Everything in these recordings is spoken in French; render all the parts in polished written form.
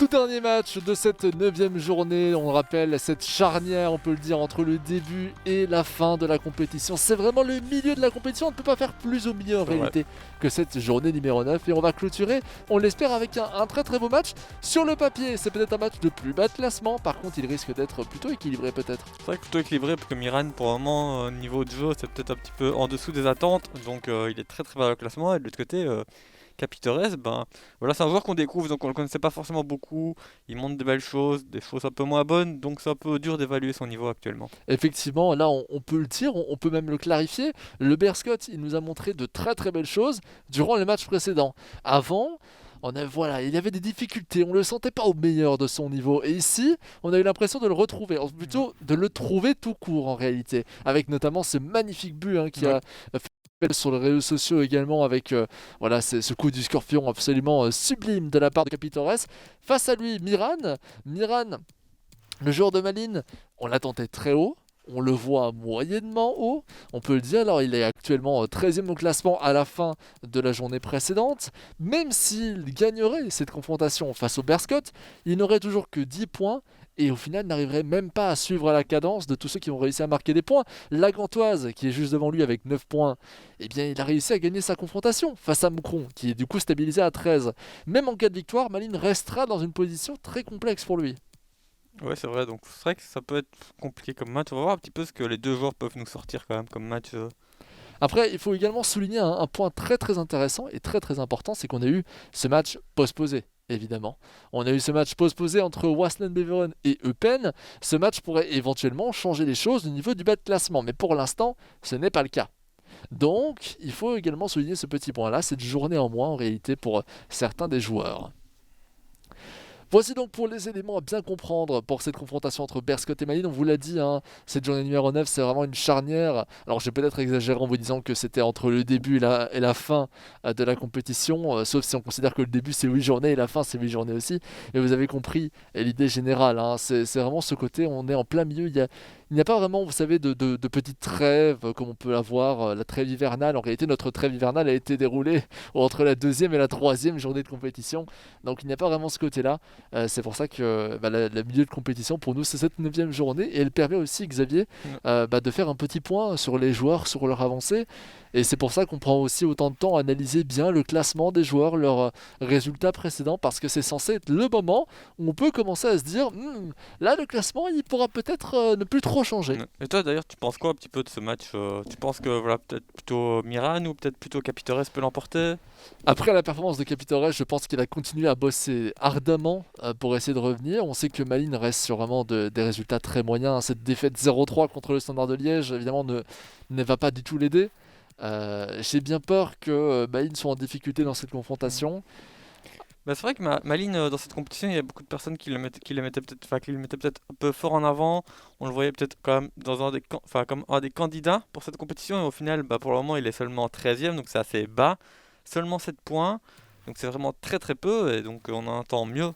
Tout dernier match de cette 9e journée, on le rappelle, cette charnière, on peut le dire, entre le début et la fin de la compétition. C'est vraiment le milieu de la compétition, on ne peut pas faire plus au milieu en réalité que cette journée numéro 9. Et on va clôturer, on l'espère, avec un très très beau match. Sur le papier, c'est peut-être un match de plus bas de classement, par contre il risque d'être plutôt équilibré peut-être. C'est vrai que plutôt équilibré parce que Miran pour le moment niveau de jeu c'est peut-être un petit peu en dessous des attentes, donc il est très très bas au classement. Et de l'autre côté Capitores, voilà, c'est un joueur qu'on découvre, donc on le connaissait pas forcément beaucoup. Il montre des belles choses, des choses un peu moins bonnes, donc c'est un peu dur d'évaluer son niveau actuellement. Effectivement, là on peut le dire, on peut même le clarifier. Le Berscott, il nous a montré de très très belles choses durant les matchs précédents. Avant, voilà, il y avait des difficultés, on le sentait pas au meilleur de son niveau. Et ici, on a eu l'impression de le retrouver, plutôt de le trouver tout court en réalité, avec notamment ce magnifique but qui a fait sur les réseaux sociaux également, avec voilà, ce coup du scorpion absolument sublime de la part de Capitores. Face à lui, Miran, le joueur de Malines, on l'attendait très haut. On le voit moyennement haut, on peut le dire. Alors il est actuellement 13e au classement à la fin de la journée précédente. Même s'il gagnerait cette confrontation face au Berscott, il n'aurait toujours que 10 points. Et au final, n'arriverait même pas à suivre la cadence de tous ceux qui ont réussi à marquer des points. La Gantoise, qui est juste devant lui avec 9 points, eh bien, il a réussi à gagner sa confrontation face à Moucron, qui est du coup stabilisé à 13. Même en cas de victoire, Malines restera dans une position très complexe pour lui. Ouais, c'est vrai, donc c'est vrai que ça peut être compliqué comme match. On va voir un petit peu ce que les deux joueurs peuvent nous sortir quand même comme match. Après, il faut également souligner un point très très intéressant et très très important, c'est qu'on a eu ce match postposé. Évidemment. On a eu ce match postposé entre Waasland-Beveren et Eupen. Ce match pourrait éventuellement changer les choses au niveau du bas de classement, mais pour l'instant, ce n'est pas le cas. Donc, il faut également souligner ce petit point-là, cette journée en moins en réalité pour certains des joueurs. Voici donc pour les éléments à bien comprendre pour cette confrontation entre Berscott et Malines. On vous l'a dit, cette journée numéro 9, c'est vraiment une charnière. Alors j'ai peut-être exagéré en vous disant que c'était entre le début et la fin de la compétition, sauf si on considère que le début c'est 8 journées et la fin c'est 8 journées aussi. Et vous avez compris l'idée générale, c'est vraiment ce côté, on est en plein milieu. Il n'y a pas vraiment, vous savez, de petites trêves comme on peut avoir, la trêve hivernale. En réalité, notre trêve hivernale a été déroulée entre la deuxième et la troisième journée de compétition. Donc il n'y a pas vraiment ce côté-là. C'est pour ça que le milieu de compétition, pour nous, c'est cette 9e journée. Et elle permet aussi, Xavier, de faire un petit point sur les joueurs, sur leur avancée. Et c'est pour ça qu'on prend aussi autant de temps à analyser bien le classement des joueurs, leurs résultats précédents, parce que c'est censé être le moment où on peut commencer à se dire là, le classement, il pourra peut-être ne plus trop changer. Et toi d'ailleurs, tu penses quoi un petit peu de ce match Tu penses que voilà, peut-être plutôt Miran ou peut-être plutôt Capitores peut l'emporter? Après la performance de Capitores, je pense qu'il a continué à bosser ardemment pour essayer de revenir. On sait que Malines reste sur vraiment des résultats très moyens. Cette défaite 0-3 contre le Standard de Liège, évidemment, ne va pas du tout l'aider. J'ai bien peur que Malines soit en difficulté dans cette confrontation. C'est vrai que Malines dans cette compétition, il y a beaucoup de personnes qui le mettaient peut-être, enfin, qui le mettaient peut-être un peu fort en avant. On le voyait peut-être quand même comme un des candidats pour cette compétition. Et au final, pour le moment, il est seulement 13e, donc c'est assez bas. Seulement 7 points. Donc c'est vraiment très très peu. Et donc on en attend mieux.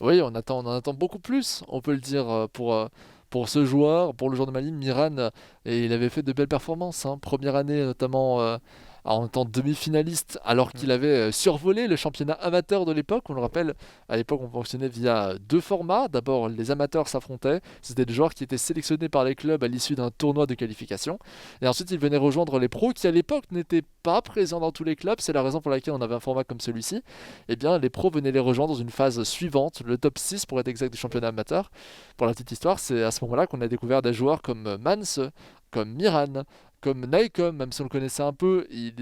Oui, on en attend beaucoup plus, on peut le dire, pour ce joueur, pour le joueur de Malines, Miran, et il avait fait de belles performances. Première année notamment en tant que demi-finaliste, alors qu'il avait survolé le championnat amateur de l'époque. On le rappelle, à l'époque on fonctionnait via deux formats. D'abord les amateurs s'affrontaient, c'était des joueurs qui étaient sélectionnés par les clubs à l'issue d'un tournoi de qualification. Et ensuite ils venaient rejoindre les pros qui à l'époque n'étaient pas présents dans tous les clubs. C'est la raison pour laquelle on avait un format comme celui-ci. Eh bien les pros venaient les rejoindre dans une phase suivante, le top 6 pour être exact du championnat amateur. Pour la petite histoire, c'est à ce moment-là qu'on a découvert des joueurs comme Mans, comme Miran, comme Naikom, même si on le connaissait un peu, il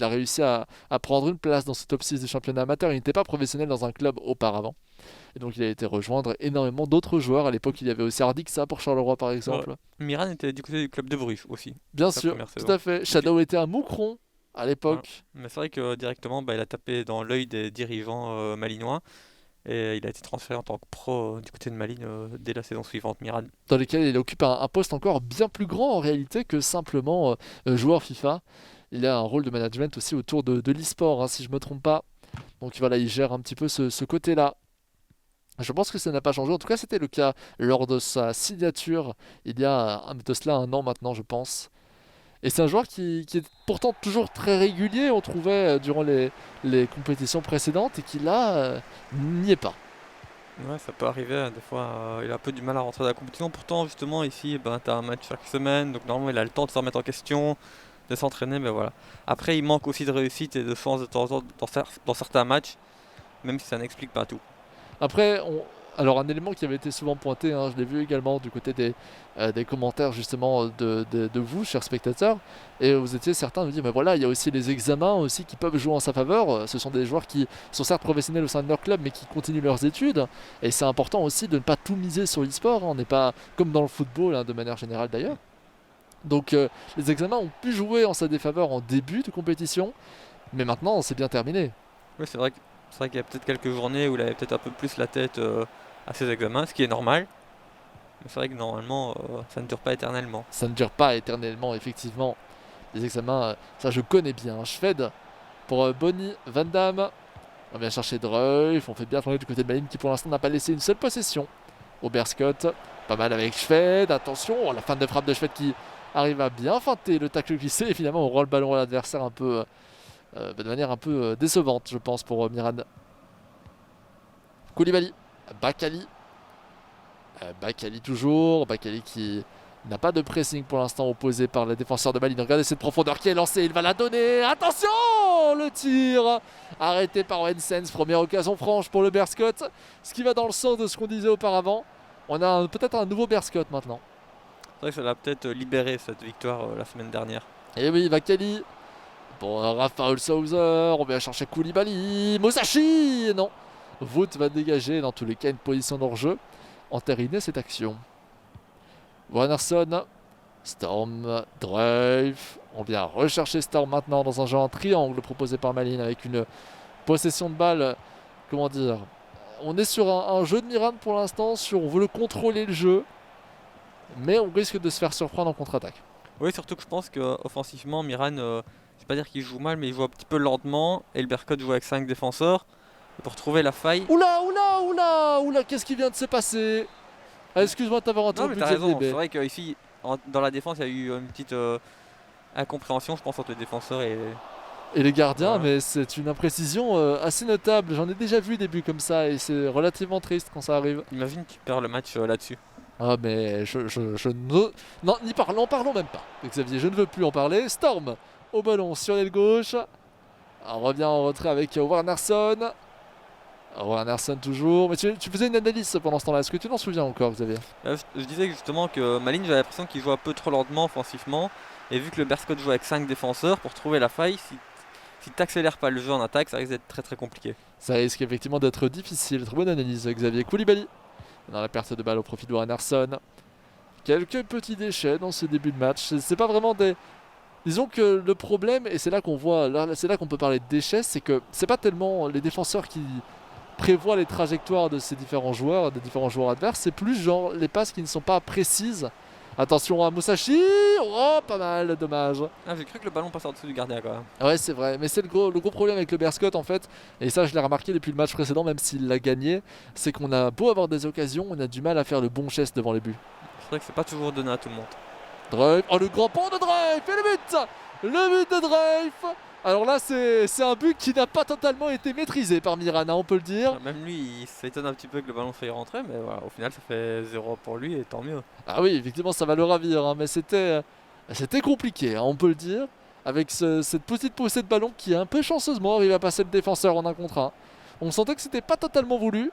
a réussi à prendre une place dans ce top 6 du championnat amateur. Il n'était pas professionnel dans un club auparavant. Et donc il a été rejoindre énormément d'autres joueurs. À l'époque, il y avait aussi Ardixa pour Charleroi par exemple. Miran était du côté du club de Bruges aussi. Bien sûr, tout à fait. Shadow était à Moucron à l'époque. Mais c'est vrai que directement, il a tapé dans l'œil des dirigeants malinois. Et il a été transféré en tant que pro du côté de Malines dès la saison suivante, Miran. Dans lequel il occupe un poste encore bien plus grand en réalité que simplement joueur FIFA. Il a un rôle de management aussi autour de l'e-sport, si je ne me trompe pas. Donc voilà, il gère un petit peu ce côté-là. Je pense que ça n'a pas changé. En tout cas, c'était le cas lors de sa signature il y a de cela un an maintenant, je pense. Et c'est un joueur qui est pourtant toujours très régulier, on trouvait, durant les compétitions précédentes, et qui là n'y est pas. Ouais, ça peut arriver, des fois, il a un peu du mal à rentrer dans la compétition. Pourtant, justement, ici, ben, tu as un match chaque semaine, donc normalement, il a le temps de se remettre en question, de s'entraîner, mais voilà. Après, il manque aussi de réussite et de chance de temps en temps dans certains matchs, même si ça n'explique pas tout. Après, alors un élément qui avait été souvent pointé, hein, je l'ai vu également du côté des commentaires justement de vous, chers spectateurs, et vous étiez certains de dire, mais voilà, il y a aussi les examens aussi qui peuvent jouer en sa faveur. Ce sont des joueurs qui sont certes professionnels au sein de leur club, mais qui continuent leurs études, et c'est important aussi de ne pas tout miser sur l'e-sport. Hein. On n'est pas comme dans le football, hein, de manière générale d'ailleurs. Donc les examens ont pu jouer en sa défaveur en début de compétition, mais maintenant c'est bien terminé. Oui, c'est vrai qu'il y a peut-être quelques journées où il avait peut-être un peu plus la tête à ses examens, ce qui est normal. Mais c'est vrai que normalement, ça ne dure pas éternellement. Ça ne dure pas éternellement, effectivement. Les examens, ça je connais bien. Shved pour Bonnie, Van Damme. On vient chercher Dreuf, on fait bien tourner du côté de Malines qui pour l'instant n'a pas laissé une seule possession. Aubert Scott, pas mal avec Shved. Attention, la fin de frappe de Shved qui arrive à bien feinter le tacle glissé. Et finalement, on rend le ballon à l'adversaire un peu, de manière un peu décevante, je pense, pour Miran. Koulibaly, Bakali. Bakali toujours. Bakali qui n'a pas de pressing pour l'instant opposé par le défenseur de Malines. Regardez cette profondeur qui est lancée. Il va la donner. Attention, le tir arrêté par Wensens. Première occasion franche pour le Berscott. Ce qui va dans le sens de ce qu'on disait auparavant. On a peut-être un nouveau Berscott maintenant. C'est vrai que ça l'a peut-être libéré cette victoire la semaine dernière. Et oui, Bakali. Bon, Rafael Souser. On vient chercher Koulibaly. Musashi. Non. Vout va dégager. Dans tous les cas, une position d'hors-jeu. Entériner cette action. Wernersson, Storm, Drive. On vient rechercher Storm maintenant dans un jeu en triangle proposé par Malines avec une possession de balle. Comment dire? On est sur un jeu de Miran pour l'instant. On veut le contrôler le jeu. Mais on risque de se faire surprendre en contre-attaque. Oui, surtout que je pense qu'offensivement, Miran, je vais pas dire qu'il joue mal, mais il joue un petit peu lentement. Et le Bercott joue avec 5 défenseurs. Et pour trouver la faille. Oula, oula, oula, oula, qu'est-ce qui vient de se passer? Excuse-moi de t'avoir Non, mais interrompu, t'as raison. C'est Xavier. vrai qu'ici, dans la défense, il y a eu une petite incompréhension, je pense, entre les défenseurs et. Et les gardiens, Voilà. mais c'est une imprécision assez notable. J'en ai déjà vu des buts comme ça et c'est relativement triste quand ça arrive. Imagine tu perds le match là-dessus. Ah, mais je ne. Non, n'en parlons même pas. Xavier, je ne veux plus en parler. Storm au ballon sur l'aile gauche. On revient en retrait avec Wernersson. Wernersson toujours. Mais tu faisais une analyse pendant ce temps-là. Est-ce que tu t'en souviens encore, Xavier? Je disais justement que Malines, j'avais l'impression qu'il joue un peu trop lentement offensivement. Et vu que le Berscott joue avec 5 défenseurs, pour trouver la faille, si t'accélères pas le jeu en attaque, ça risque d'être très très compliqué. Ça risque effectivement d'être difficile. Très bonne analyse, Xavier. Koulibaly dans la perte de balle au profit de Wernersson. Quelques petits déchets dans ce début de match. C'est pas vraiment des. Disons que le problème, et c'est là qu'on voit, c'est là qu'on peut parler de déchets, c'est que c'est pas tellement les défenseurs qui prévoient les trajectoires de ces différents joueurs, des différents joueurs adverses, c'est plus genre les passes qui ne sont pas précises. Attention à Musashi. Oh, pas mal, dommage. Ah, j'ai cru que le ballon passait en dessous du gardien quand même. Ouais, c'est vrai, mais c'est le gros problème avec le Berscott en fait, et ça je l'ai remarqué depuis le match précédent, même s'il l'a gagné, c'est qu'on a beau avoir des occasions, on a du mal à faire le bon geste devant les buts. C'est vrai que c'est pas toujours donné à tout le monde. Drive, oh le grand pont de Drive, et le but de Drive. Alors là c'est un but qui n'a pas totalement été maîtrisé par Mirana, on peut le dire. Même lui, il s'étonne un petit peu que le ballon faille rentrer, mais voilà, au final, ça fait 0 pour lui et tant mieux. Ah oui, effectivement ça va le ravir, hein, mais c'était compliqué, hein, on peut le dire, avec cette petite poussée de ballon qui un peu chanceusement arrive à passer le défenseur en un contre un. On sentait que c'était pas totalement voulu,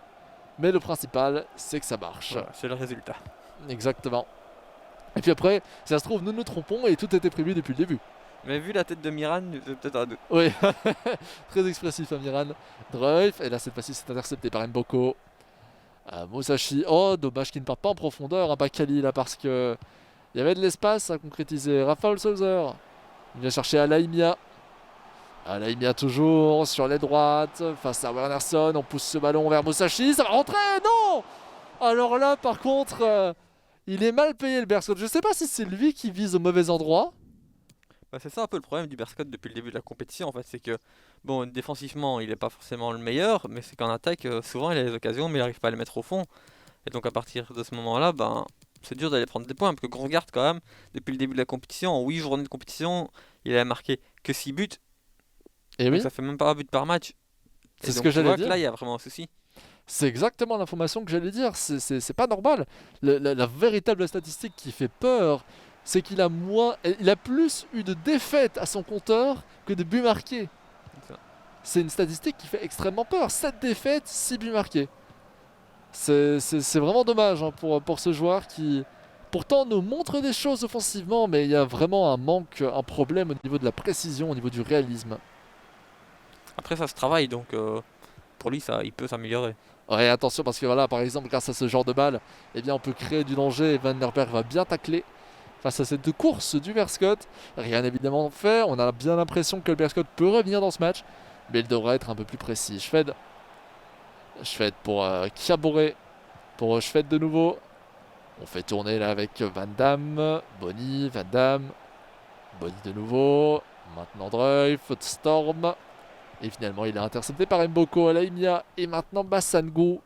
mais le principal c'est que ça marche. Voilà, c'est le résultat. Exactement. Et puis après, si ça se trouve, nous nous trompons et tout était prévu depuis le début. Mais vu la tête de Miran, j'ai peut-être un doute. Oui, très expressif Amiran. Drive, et là cette fois-ci c'est intercepté par Mboko. Musashi, oh dommage qu'il ne parte pas en profondeur, Bakali là parce que il y avait de l'espace à concrétiser. Rafael Souser, il vient chercher Alaimia. Alaimia toujours sur les droites, face à Wernersson, on pousse ce ballon vers Musashi, ça va rentrer, non. Alors là par contre, il est mal payé le Berscott. Je sais pas si c'est lui qui vise au mauvais endroit. Bah, c'est ça un peu le problème du Berscott depuis le début de la compétition en fait, c'est que bon défensivement il est pas forcément le meilleur, mais c'est qu'en attaque souvent il a les occasions mais il arrive pas à les mettre au fond. Et donc à partir de ce moment-là, ben c'est dur d'aller prendre des points, parce que qu'on regarde quand même depuis le début de la compétition, en 8 journées de compétition, il a marqué que 6 buts, Et donc oui, ça fait même pas un but par match. Et c'est ce donc que tu j'allais vois que dire. là il y a vraiment un souci. C'est exactement l'information que j'allais dire. C'est pas normal. La véritable statistique qui fait peur, c'est il a plus eu de défaites à son compteur que de buts marqués. C'est ça. C'est une statistique qui fait extrêmement peur. 7 défaites, 6 buts marqués. C'est vraiment dommage hein, pour ce joueur qui, pourtant, nous montre des choses offensivement, mais il y a vraiment un problème au niveau de la précision, au niveau du réalisme. Après, ça se travaille, donc pour lui, il peut s'améliorer. Ouais, attention parce que voilà, par exemple, grâce à ce genre de balle, eh bien, on peut créer du danger et Van der Berg va bien tacler face à cette course du Berscott. Rien évidemment fait, on a bien l'impression que le Berscott peut revenir dans ce match, mais il devrait être un peu plus précis. Schwed pour Kiaboré, pour Schwed de nouveau. On fait tourner là avec Van Damme, Bonny, Van Damme, Bonny de nouveau, maintenant Dreuf, Storm. Et finalement, il est intercepté par Mboko, Alaimia et maintenant Bassango.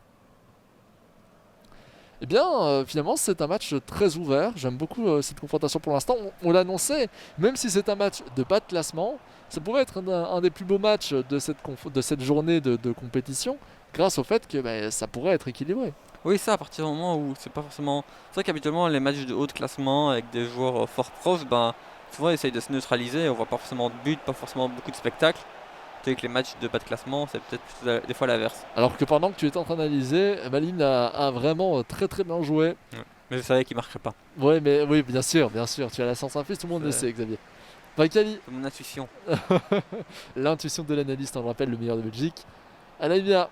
Eh bien, finalement, c'est un match très ouvert. J'aime beaucoup cette confrontation pour l'instant. On l'annonçait, même si c'est un match de bas de classement, ça pourrait être un des plus beaux matchs de cette journée de compétition, grâce au fait que ça pourrait être équilibré. Oui, ça, à partir du moment où c'est pas forcément. C'est vrai qu'habituellement, les matchs de haut de classement avec des joueurs fort proches, ben, souvent ils essayent de se neutraliser. On voit pas forcément de but, pas forcément beaucoup de spectacles. Tandis que les matchs de bas de classement, c'est peut-être plutôt des fois l'inverse. Alors que pendant que tu étais en train d'analyser, Malin a vraiment très très bien joué. Ouais. Mais je savais qu'il marquerait pas. Ouais, mais oui, bien sûr, tu as la science infuse, tout le monde le sait, Xavier. Vakali, C'est mon intuition. l'intuition de l'analyste, on le rappelle, le meilleur de Belgique. Alain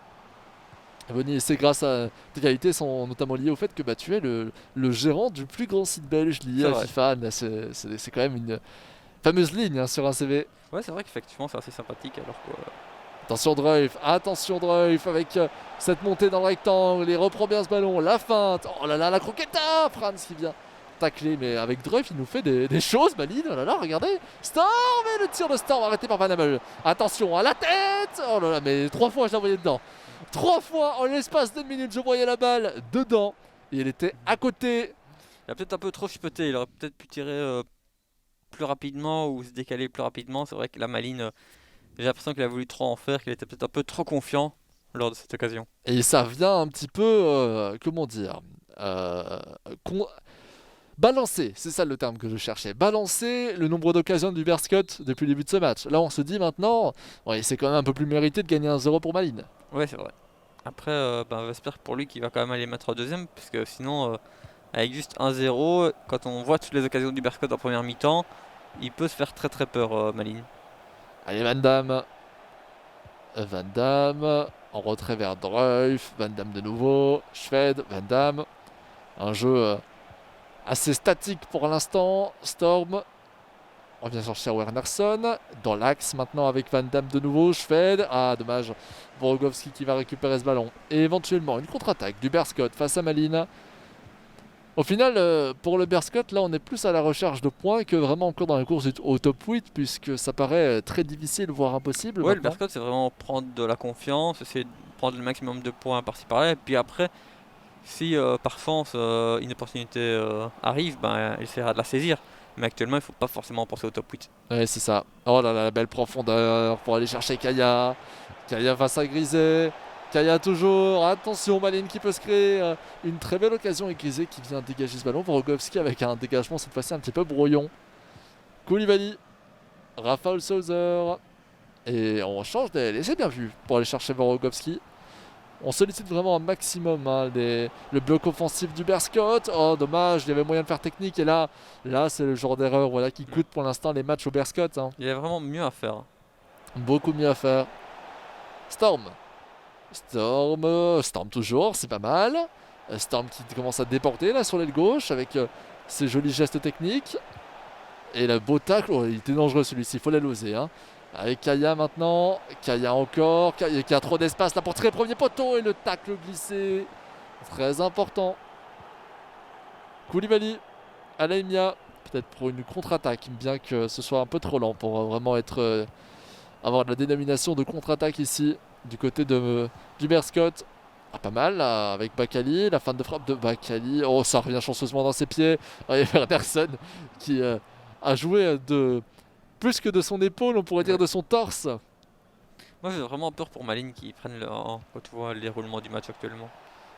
Bonny, c'est grâce à tes qualités sont notamment liées au fait que tu es le gérant du plus grand site belge lié à FIFA. C'est quand même une fameuse ligne hein, sur un CV. Ouais, c'est vrai qu'effectivement, c'est assez sympathique alors que. Attention Dreuf avec cette montée dans le rectangle, il reprend bien ce ballon, la feinte, oh là là la croquette, Franz qui vient tacler, mais avec Dreuf il nous fait des choses, Malin, oh là là regardez, Storm et le tir de Storm arrêté par Van Hamel, attention à la tête, oh là là mais 3 fois je la voyais dedans, 3 fois en l'espace de minutes je voyais la balle dedans, et elle était à côté. Il a peut-être un peu trop chipoté, il aurait peut-être pu tirer plus rapidement ou se décaler plus rapidement, c'est vrai que la Malin. J'ai l'impression qu'il a voulu trop en faire, qu'il était peut-être un peu trop confiant lors de cette occasion. Et ça vient un petit peu, comment dire, balancer, c'est ça le terme que je cherchais, balancer le nombre d'occasions du Berscott depuis le début de ce match. Là on se dit maintenant, ouais, c'est quand même un peu plus mérité de gagner 1-0 pour Malin. Ouais, c'est vrai. Après, j'espère pour lui qu'il va quand même aller mettre en deuxième, parce que sinon, avec juste 1-0, quand on voit toutes les occasions du Berscott en première mi-temps, il peut se faire très très peur, Malin. Allez Van Damme, en retrait vers Dreuf, Van Damme de nouveau, Schwed, Van Damme, un jeu assez statique pour l'instant, Storm, on vient chercher Wernersson, dans l'axe maintenant avec Van Damme de nouveau, Schwed, ah dommage, Borogowski qui va récupérer ce ballon, et éventuellement une contre-attaque du Berscott face à Malin. Au final, pour le Berscott, là on est plus à la recherche de points que vraiment encore dans la course au top 8, puisque ça paraît très difficile, voire impossible. Ouais, le maintenant. Berscott, c'est vraiment prendre de la confiance, essayer de prendre le maximum de points par-ci par-là, et puis après, si par chance une opportunité arrive, il essaiera de la saisir. Mais actuellement, il ne faut pas forcément penser au top 8. Ouais, c'est ça. Oh là là, la belle profondeur pour aller chercher Kaya. Kaya face à Grisé. Kaya toujours. Attention, Malin qui peut se créer une très belle occasion. Et Grisé qui vient dégager ce ballon. Borogowski avec un dégagement cette fois-ci un petit peu brouillon. Koulibaly. Rafael Souser. Et on change d'aile. Et c'est bien vu pour aller chercher Borogowski. On sollicite vraiment un maximum le bloc offensif du Berscott. Oh dommage, il y avait moyen de faire technique. Et là c'est le genre d'erreur qui coûte pour l'instant les matchs au Berscott. Hein. Il y a vraiment mieux à faire. Beaucoup mieux à faire. Storm toujours, c'est pas mal. Storm qui commence à déporter là sur l'aile gauche avec ses jolis gestes techniques. Et le beau tacle, il était dangereux celui-ci, il faut la loser. Hein. Avec Kaya maintenant, Kaya encore, Kaya qui a trop d'espace là pour tirer premier poteau et le tacle glissé. Très important. Koulibaly, Alaimia, peut-être pour une contre-attaque, bien que ce soit un peu trop lent pour vraiment avoir de la dénomination de contre-attaque ici, du côté du Berscott. Ah, pas mal là, avec Bakali, la fin de frappe de Bakali. Oh, ça revient chanceusement dans ses pieds. Il y a personne qui a joué plus que de son épaule, on pourrait dire de son torse. Moi j'ai vraiment peur pour Malines qui prennent le 1 quand tu vois les roulements du match actuellement.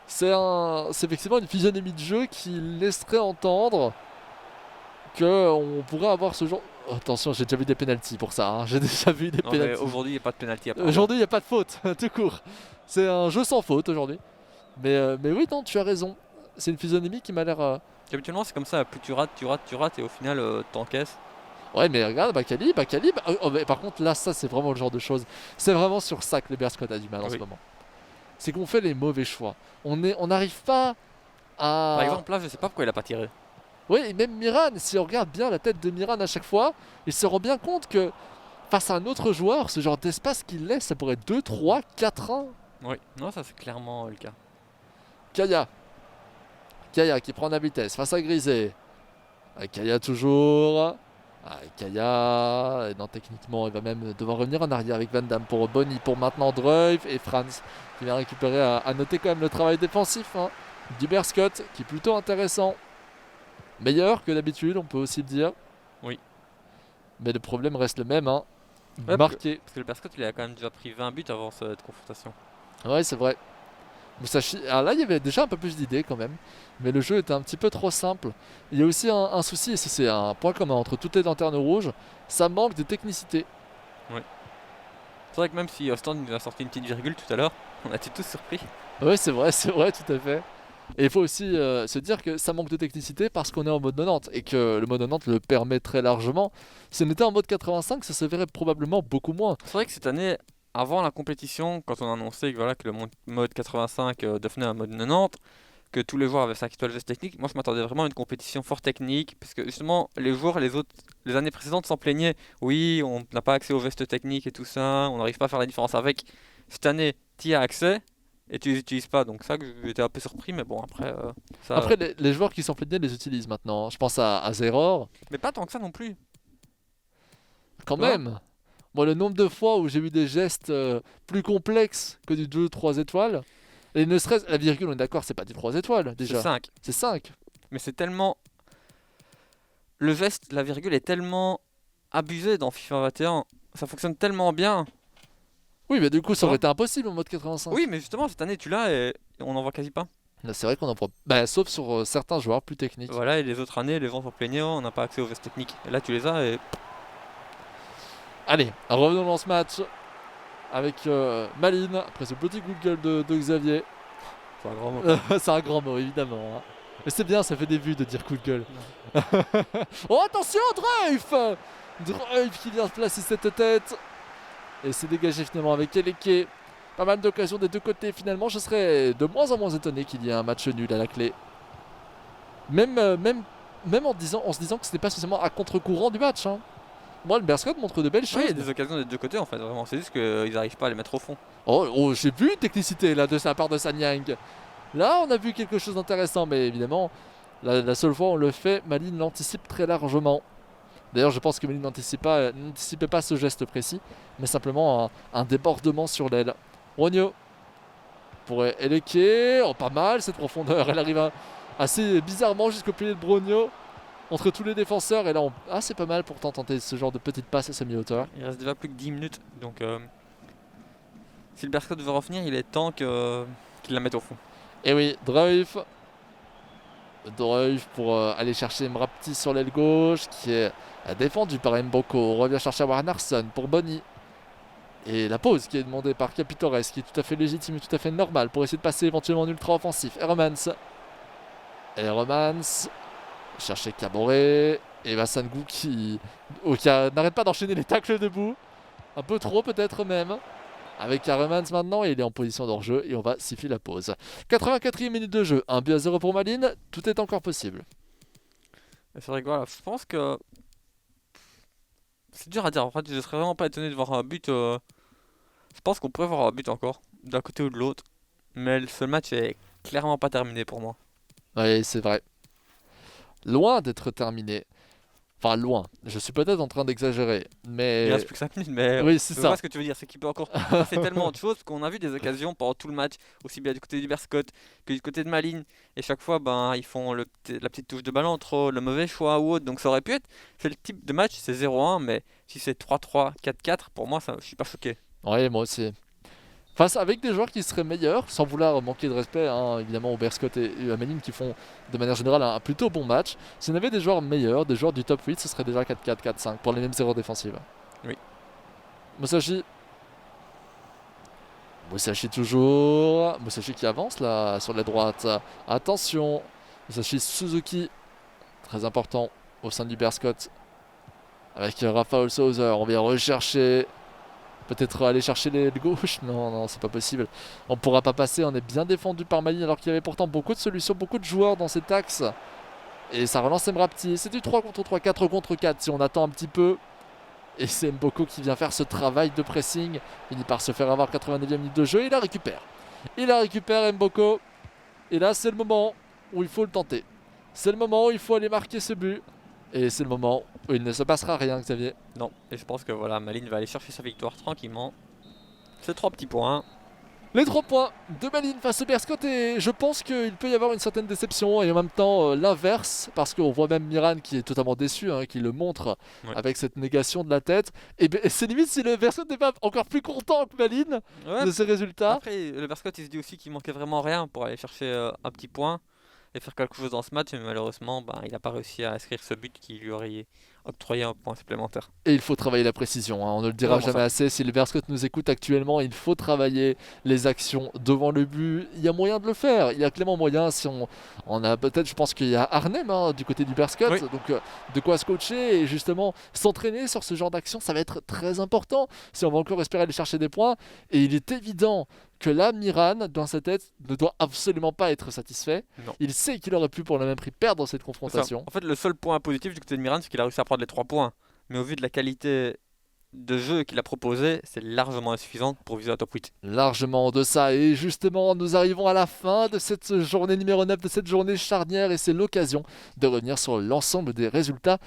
C'est effectivement une physionomie de jeu qui laisserait entendre qu'on pourrait avoir ce genre. Oh, attention, j'ai déjà vu des pénaltys pour ça, hein. J'ai déjà vu des Non mais pénaltys. aujourd'hui il n'y a pas de pénalty apparemment. Aujourd'hui, il n'y a pas de faute, tout court. C'est un jeu sans faute aujourd'hui. Mais oui, non, tu as raison. C'est une physionomie qui m'a l'air. Habituellement c'est comme ça, plus tu rates et au final t'encaisses. Ouais, mais regarde, Bakali. Mais par contre, là, ça, c'est vraiment le genre de choses. C'est vraiment sur ça que le Berscott a du mal en ce Oui. moment. C'est qu'on fait les mauvais choix. On n'arrive pas Par à. exemple là je sais pas pourquoi il a pas tiré. Oui, et même Miran, si on regarde bien la tête de Miran à chaque fois, il se rend bien compte que face à un autre joueur, ce genre d'espace qu'il laisse, ça pourrait être 2, 3, 4-1. Oui, non ça c'est clairement le cas. Kaya. Kaya qui prend la vitesse face à Grisé. Kaya toujours. Kaya. Et non, techniquement, il va même devoir revenir en arrière avec Van Damme pour Bonny, pour maintenant Dreuf et Franz qui vient récupérer. À noter quand même le travail défensif, hein, du Berscott qui est plutôt intéressant. Meilleur que d'habitude, on peut aussi le dire. Oui. Mais le problème reste le même, hein. Ouais, Marqué. Parce que le Berscott il a quand même déjà pris 20 buts avant cette confrontation. Ouais, c'est vrai. Musashi. Alors là, il y avait déjà un peu plus d'idées quand même. Mais le jeu était un petit peu trop simple. Il y a aussi un souci, et ça, c'est un point commun entre toutes les lanternes rouges. Ça manque de technicité. C'est vrai que même si Austin nous a sorti une petite virgule tout à l'heure, on a été tous surpris. Ouais, c'est vrai, tout à fait. Et il faut aussi se dire que ça manque de technicité parce qu'on est en mode 90 et que le mode 90 le permet très largement. Si on était en mode 85, ça se verrait probablement beaucoup moins. C'est vrai que cette année, avant la compétition, quand on a annoncé que, voilà, que le mode 85 devenait un mode 90, que tous les joueurs avaient 5 étoiles veste technique, moi je m'attendais vraiment à une compétition fort technique, parce que justement les joueurs, les années précédentes s'en plaignaient. Oui, on n'a pas accès aux vestes techniques et tout ça, on n'arrive pas à faire la différence avec. Cette année, tu y as accès et tu les utilises pas, donc ça que j'étais un peu surpris, mais bon après ça. Après, les joueurs qui sont plaidés les utilisent maintenant. Je pense à Zeror, Mais pas tant que ça non plus. quand Tu vois. même. Moi, le nombre de fois où j'ai vu des gestes plus complexes que du 2-3 étoiles, et ne serait-ce la virgule, on est d'accord, c'est pas du 3 étoiles C'est déjà, 5. c'est 5. Mais c'est tellement. Le geste, la virgule est tellement abusé dans FIFA 21. Ça fonctionne tellement bien. Oui, mais du coup, ça Quoi. aurait été impossible en mode 85. Oui, mais justement, cette année, tu l'as et on n'en voit quasi pas. Là, c'est vrai qu'on en prend. Bah, sauf sur certains joueurs plus techniques. Voilà, et les autres années, les gens s'en plaignaient, on n'a pas accès aux vestes techniques. Et là, tu les as et. Allez, revenons dans ce match avec Maline, après ce petit coup de gueule de Xavier. C'est un grand mot. C'est un grand mot, évidemment, hein. Mais c'est bien, ça fait des vues de dire coup de gueule. Oh, attention, Dreuf Dreuf qui vient se placer cette tête. Et c'est dégagé finalement avec Eleke. Pas mal d'occasions des deux côtés finalement. Je serais de moins en moins étonné qu'il y ait un match nul à la clé. Même en se disant que ce n'est pas spécialement à contre-courant du match, hein. Moi, le Berscott montre de belles Oui, choses. il y a des occasions des deux côtés en fait, vraiment. C'est juste qu'ils n'arrivent pas à les mettre au fond. Oh, j'ai vu une technicité là de sa part de Sanyang. Là, on a vu quelque chose d'intéressant, mais évidemment, la seule fois où on le fait, Maline l'anticipe très largement. D'ailleurs, je pense que Maline n'anticipait pas ce geste précis, mais simplement un débordement sur l'aile. Ronio pour Eleke. Oh, pas mal cette profondeur. Elle arrive assez bizarrement jusqu'au pied de Brogno entre tous les défenseurs. Et là, c'est pas mal pourtant tenter ce genre de petite passe à semi-hauteur. Il reste déjà plus que 10 minutes, donc si le Berscott veut revenir, il est temps qu'il la mette au fond. Et oui, Dreuf pour aller chercher Mrapti sur l'aile gauche qui est défendu par Mboko. On revient chercher Warnarsson pour Bonny. Et la pause qui est demandée par Capitores qui est tout à fait légitime et tout à fait normale pour essayer de passer éventuellement en ultra offensif. Hermans chercher Caboret et Vassangou qui n'arrête pas d'enchaîner les tacles debout. Un peu trop peut-être même. Avec Hermans maintenant, et il est en position d'hors-jeu et on va siffler la pause. 84e minute de jeu, 1-0 pour Malines, tout est encore possible. C'est vrai que voilà, je pense que c'est dur à dire. En fait, je serais vraiment pas étonné de voir un but. Je pense qu'on pourrait voir un but encore, d'un côté ou de l'autre. Mais ce match est clairement pas terminé pour moi. Oui, c'est vrai. Loin d'être terminé. Enfin, loin. Je suis peut-être en train d'exagérer, Il mais... reste plus que 5 minutes, mais Oui, c'est je ça. vois ce que tu veux dire. C'est qu'il peut encore passer tellement de choses, parce qu'on a vu des occasions pendant tout le match, aussi bien du côté du Berscott que du côté de Malines. Et chaque fois, ben, ils font la petite touche de ballon entre le mauvais choix ou autre. Donc ça aurait pu être. C'est le type de match, c'est 0-1, mais si c'est 3-3, 4-4, pour moi, ça, je suis pas choqué. Ouais, moi aussi. Face avec des joueurs qui seraient meilleurs, sans vouloir manquer de respect, hein, évidemment, au Berscott et à Manning qui font de manière générale un plutôt bon match. Si on avait des joueurs meilleurs, des joueurs du top 8, ce serait déjà 4-4, 4-5 pour les mêmes erreurs défensives. Oui. Musashi. Musashi toujours. Musashi qui avance là sur la droite. Attention. Musashi Suzuki. Très important au sein du Berscott. Avec Rafael Souser. On vient rechercher. Peut-être aller chercher les gauches. Non, non, c'est pas possible. On pourra pas passer. On est bien défendu par Mali alors qu'il y avait pourtant beaucoup de solutions, beaucoup de joueurs dans cet axe. Et ça relance Mrapti. C'est du 3 contre 3, 4 contre 4 si on attend un petit peu. Et c'est Mboko qui vient faire ce travail de pressing. Il finit par se faire avoir 89e minute de jeu. Il la récupère. Il la récupère Mboko. Et là c'est le moment où il faut le tenter. C'est le moment où il faut aller marquer ce but. Et c'est le moment où il ne se passera rien, Xavier. Non, et je pense que voilà, Malines va aller chercher sa victoire tranquillement. C'est 3 petits points. Les 3 points de Malines face au Berscott et je pense qu'il peut y avoir une certaine déception et en même temps l'inverse parce qu'on voit même Miran qui est totalement déçu, hein, qui le montre avec cette négation de la tête. Et c'est limite si le Berscott n'est pas encore plus content que Malines de ces résultats. Après, le Berscott il se dit aussi qu'il manquait vraiment rien pour aller chercher un petit point et faire quelque chose dans ce match, mais malheureusement il n'a pas réussi à inscrire ce but qui lui aurait octroyé un point supplémentaire. Et il faut travailler la précision, hein. On ne le dira jamais assez. Si le Berscott nous écoute actuellement, il faut travailler les actions devant le but. Il y a moyen de le faire. Il y a clairement moyen. Si on a peut-être, je pense qu'il y a Arnhem du côté du Berscott, donc de quoi se coacher et justement s'entraîner sur ce genre d'action, ça va être très important si on va encore espérer aller chercher des points. Et il est évident que là, Miran, dans sa tête, ne doit absolument pas être satisfait. Non. Il sait qu'il aurait pu pour le même prix perdre cette confrontation. En fait, le seul point positif du côté de Miran, c'est qu'il a réussi à prendre les 3 points. Mais au vu de la qualité de jeu qu'il a proposé, c'est largement insuffisant pour viser un top 8. Largement en deçà. Et justement, nous arrivons à la fin de cette journée numéro 9, de cette journée charnière. Et c'est l'occasion de revenir sur l'ensemble des résultats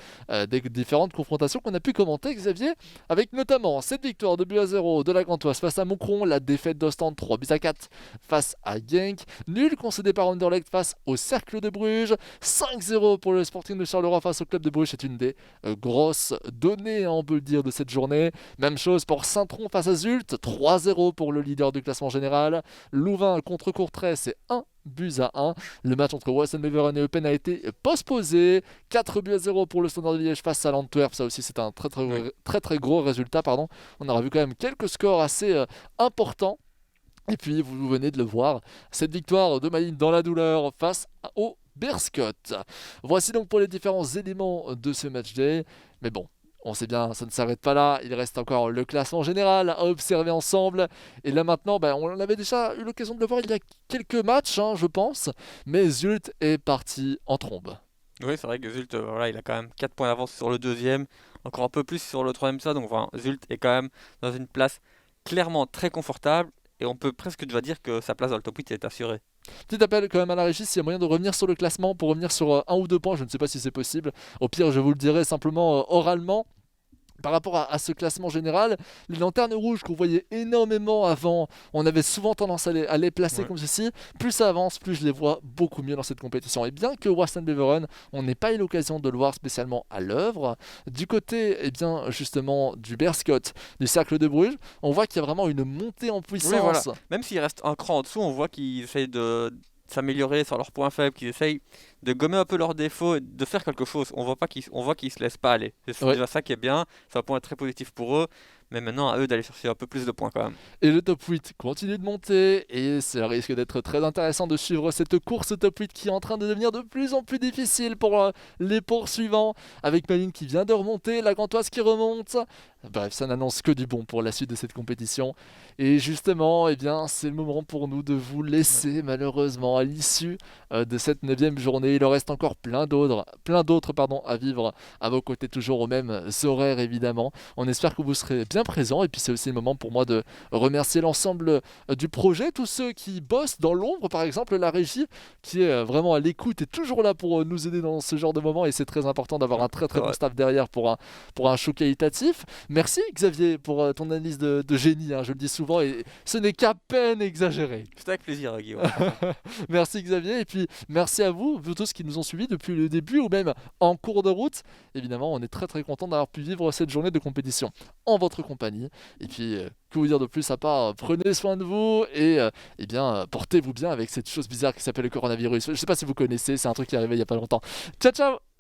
des différentes confrontations qu'on a pu commenter, Xavier. Avec notamment cette victoire de but à 0 de la Gantoise face à Moucron, la défaite d'Ostende 3 buts à 4 face à Genk, nul concédé par Anderlecht face au Cercle de Bruges, 5-0 pour le Sporting de Charleroi face au Club de Bruges. C'est une des grosses données, hein, on peut le dire, de cette journée. Même chose pour Saint-Tron face à Zult, 3-0 pour le leader du classement général. Louvain contre Courtrai, c'est 1-1. Le match entre Wassenbeveren et Eupen a été postposé. 4-0 pour le Standard de Liège face à l'Antwerp. Ça aussi, c'est un très gros résultat. On aura vu quand même quelques scores assez importants. Et puis, vous venez de le voir, cette victoire de Malines dans la douleur face au Berscott. Voici donc pour les différents éléments de ce match day. Mais bon, on sait bien, ça ne s'arrête pas là. Il reste encore le classement général à observer ensemble. Et là maintenant, on avait déjà eu l'occasion de le voir il y a quelques matchs, hein, je pense. Mais Zult est parti en trombe. Oui, c'est vrai que Zult, il a quand même 4 points d'avance sur le deuxième. Encore un peu plus sur le troisième ça. Donc voilà, Zult est quand même dans une place clairement très confortable. Et on peut presque déjà dire que sa place dans le top 8 est assurée. Petit appel quand même à la régie s'il y a moyen de revenir sur le classement pour revenir sur 1 ou 2 points. Je ne sais pas si c'est possible. Au pire, je vous le dirai simplement oralement. Par rapport à ce classement général, les lanternes rouges qu'on voyait énormément avant, on avait souvent tendance à les placer comme ceci. Plus ça avance, plus je les vois beaucoup mieux dans cette compétition. Et bien que Wassenbeveren, on n'ait pas eu l'occasion de le voir spécialement à l'œuvre, du côté justement du Berscott, du Cercle de Bruges, on voit qu'il y a vraiment une montée en puissance. Oui, voilà. Même s'il reste un cran en dessous, on voit qu'ils essayent de s'améliorer sur leurs points faibles, qu'ils essayent de gommer un peu leurs défauts et de faire quelque chose. On voit qu'ils se laissent pas aller. C'est déjà ça qui est bien, c'est un point très positif pour eux. Mais maintenant, à eux d'aller chercher un peu plus de points quand même. Et le top 8 continue de monter. Et ça risque d'être très intéressant de suivre cette course top 8 qui est en train de devenir de plus en plus difficile pour les poursuivants. Avec Malines qui vient de remonter, la Gantoise qui remonte. Bref, ça n'annonce que du bon pour la suite de cette compétition. Et justement, c'est le moment pour nous de vous laisser malheureusement à l'issue de cette 9e journée. Il en reste encore plein d'autres à vivre à vos côtés, toujours aux mêmes horaires évidemment. On espère que vous serez bien présents. Et puis c'est aussi le moment pour moi de remercier l'ensemble du projet, tous ceux qui bossent dans l'ombre, par exemple la régie qui est vraiment à l'écoute et toujours là pour nous aider dans ce genre de moment. Et c'est très important d'avoir un très bon staff derrière pour un show qualitatif. Merci Xavier pour ton analyse de génie, hein, je le dis souvent, et ce n'est qu'à peine exagéré. C'était avec plaisir, Guillaume. Merci Xavier, et puis merci à vous, vous tous qui nous ont suivis depuis le début ou même en cours de route. Évidemment, on est très très content d'avoir pu vivre cette journée de compétition en votre compagnie. Et puis, que vous dire de plus à part, prenez soin de vous et eh bien, portez-vous bien avec cette chose bizarre qui s'appelle le coronavirus. Je sais pas si vous connaissez, c'est un truc qui est arrivé il y a pas longtemps. Ciao ciao!